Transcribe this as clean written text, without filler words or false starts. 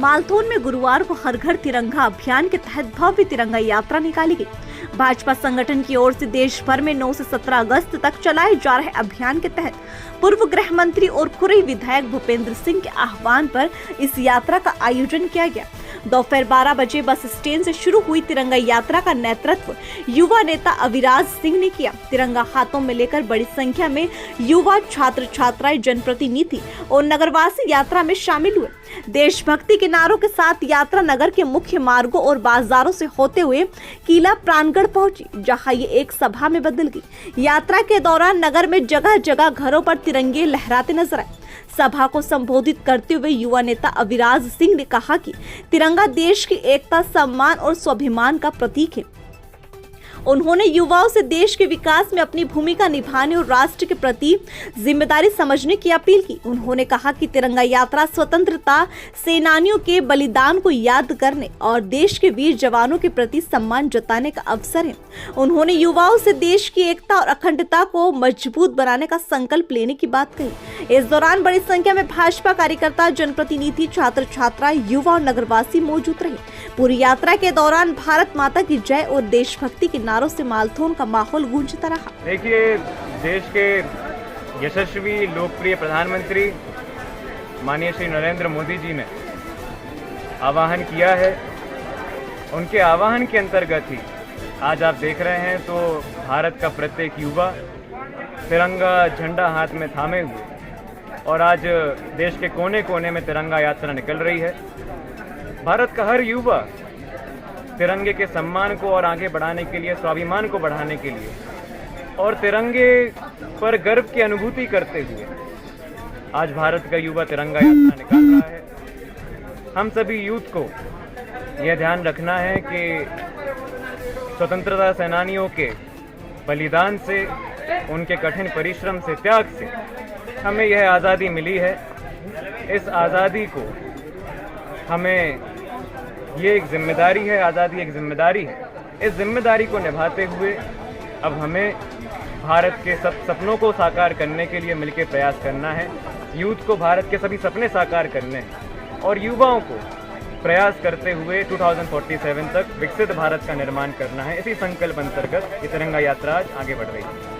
मालथोन में गुरुवार को हर घर तिरंगा अभियान के तहत भव्य तिरंगा यात्रा निकाली गई। भाजपा संगठन की ओर से देश भर में 9 से 17 अगस्त तक चलाए जा रहे अभियान के तहत पूर्व गृह मंत्री और खुरई विधायक भूपेंद्र सिंह के आह्वान पर इस यात्रा का आयोजन किया गया। दोपहर 12 बजे बस स्टैंड से शुरू हुई तिरंगा यात्रा का नेतृत्व युवा नेता अविराज सिंह ने किया। तिरंगा हाथों में लेकर बड़ी संख्या में युवा, छात्र छात्राएं, जनप्रतिनिधि और नगरवासी यात्रा में शामिल हुए। देशभक्ति के नारों के साथ यात्रा नगर के मुख्य मार्गों और बाजारों से होते हुए किला प्राणगढ़ पहुंची, जहां ये एक सभा में बदल गई। यात्रा के दौरान नगर में जगह जगह घरों पर तिरंगे लहराते नजर आए। सभा को संबोधित करते हुए युवा नेता अविराज सिंह ने कहा कि तिरंगा देश की एकता, सम्मान और स्वाभिमान का प्रतीक है। उन्होंने युवाओं से देश के विकास में अपनी भूमिका निभाने और राष्ट्र के प्रति जिम्मेदारी समझने की अपील की। उन्होंने कहा कि तिरंगा यात्रा स्वतंत्रता सेनानियों के बलिदान को याद करने और देश के वीर जवानों के प्रति सम्मान जताने का अवसर है। उन्होंने युवाओं से देश की एकता और अखंडता को मजबूत बनाने का संकल्प लेने की बात कही। इस दौरान बड़ी संख्या में भाजपा कार्यकर्ता, जनप्रतिनिधि, छात्र छात्रा, युवा और नगरवासी मौजूद रहे। पूरी यात्रा के दौरान भारत माता की जय और देशभक्ति के नारों से मालथोन का माहौल गूंजता रहा। देखिए, देश के यशस्वी लोकप्रिय प्रधानमंत्री माननीय श्री नरेंद्र मोदी जी ने आह्वान किया है। उनके आह्वान के अंतर्गत ही आज आप देख रहे हैं तो भारत का प्रत्येक युवा तिरंगा झंडा हाथ में थामे हुए और आज देश के कोने कोने में तिरंगा यात्रा निकल रही है। भारत का हर युवा तिरंगे के सम्मान को और आगे बढ़ाने के लिए, स्वाभिमान को बढ़ाने के लिए और तिरंगे पर गर्व की अनुभूति करते हुए आज भारत का युवा तिरंगा यात्रा निकाल रहा है। हम सभी यूथ को यह ध्यान रखना है कि स्वतंत्रता सेनानियों के बलिदान से, उनके कठिन परिश्रम से, त्याग से हमें यह आज़ादी मिली है। इस आज़ादी को हमें, ये एक जिम्मेदारी है, आज़ादी एक जिम्मेदारी है। इस जिम्मेदारी को निभाते हुए अब हमें भारत के सब सपनों को साकार करने के लिए मिलकर प्रयास करना है। यूथ को भारत के सभी सपने साकार करने हैं और युवाओं को प्रयास करते हुए 2047 तक विकसित भारत का निर्माण करना है। इसी संकल्प अंतर्गत ये तिरंगा यात्रा आज आगे बढ़ रही है।